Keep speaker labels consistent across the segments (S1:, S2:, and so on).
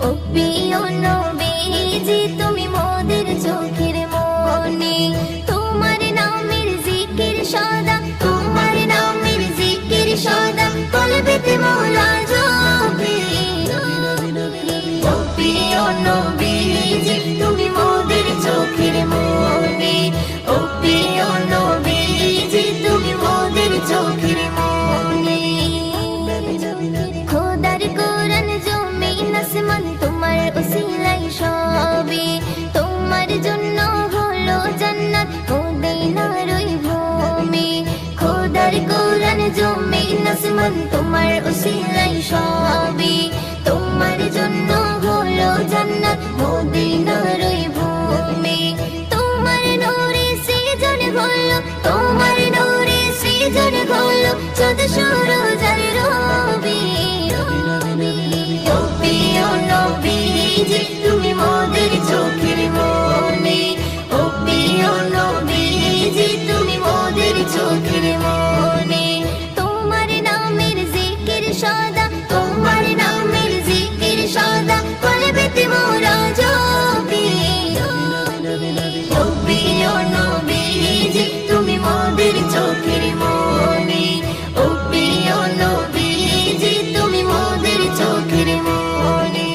S1: ও প্রিয় নবীজি তুমি মোদের চোখের মনি, তোমার নামের জিকির সদা, তোমার নামের জিকির সদা কলবেতে মৌলা জপি। ও প্রিয় নবীজি তুমি মোদের চোখের মনি, ও প্রিয় নবীজি তুমি মোদের চোখের মনি। খোদার কোরআন জমিন আসমান তোমার উসিলাই সবে, তোমার জন্য হলো জান্নাত মদিনার ওই ভূমি। খোদার কোরআন জমিন আসমান তোমার উসিলাই সবে, তোমার জন্য হলো জান্নাত মদিনার ওই ভূমি। তোমার নূরে সৃজন হলো, তোমার নূরে সৃজন হলো চাঁদ সূরজ আর রবি। ও প্রিয় নবীজি তুমি মোদের চোখের মনি, ও প্রিয় নবীজি তুমি মোদের চোখের মনি। তোমার নামের জিকির সদা, তোমার নামের জিকির সদা কলবেতে মোরা জপি। ও প্রিয় নবীজি তুমি মোদের চোখের মনি, ও প্রিয় নবীজি তুমি মোদের চোখের মনি।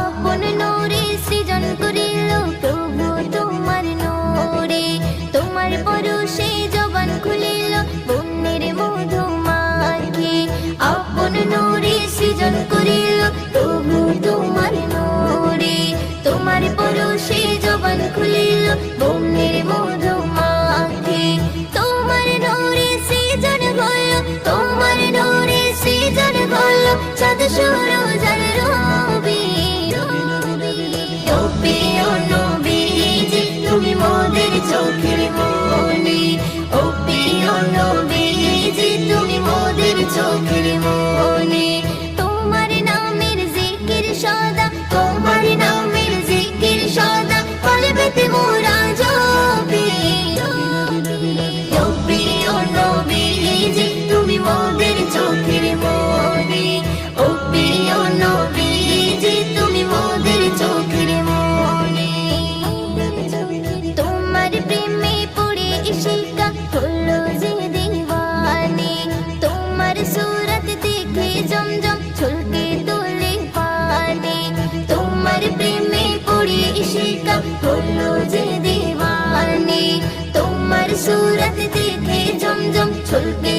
S1: আপন নূরে সৃজন করিল প্রভু তোমার নূরে, তোমার পরশে জবান খুলিল বন্যের মধু মাখি। আপন নূরে সৃজন করিল প্রভু তোমার নূরে, তোমার পরশে জবান খুলিল বন্যের মধু মাখি। তোমার নূরে সৃজন হলো, তোমার নূরে সৃজন হলো চাঁদ সূরজ আর রবি। ও প্রিয় নবীজি তুমি মোদের চোখের মনি, ও প্রিয় নবীজি তুমি মোদের চোখের মনি। তোমার নামের জিকির সদা, তোমার নামের জিকির সদা কলবেতে মোরা জপি। ও প্রিয় নবীজি তুমি মোদের চোখের মনি, ও প্রিয় নবীজি তুমি মোদের চোখের মনি। তোমার প্রেমে পড়ে ইশিকা হলো যে দিওয়ানি, তোমার সুরত দেখে জমজম ছলকে তোলে পানি। তোমার প্রেমে পড়ে ইশিকা হলো যে দিওয়ানি, তোমার সুরত দেখে জমজম ছলকে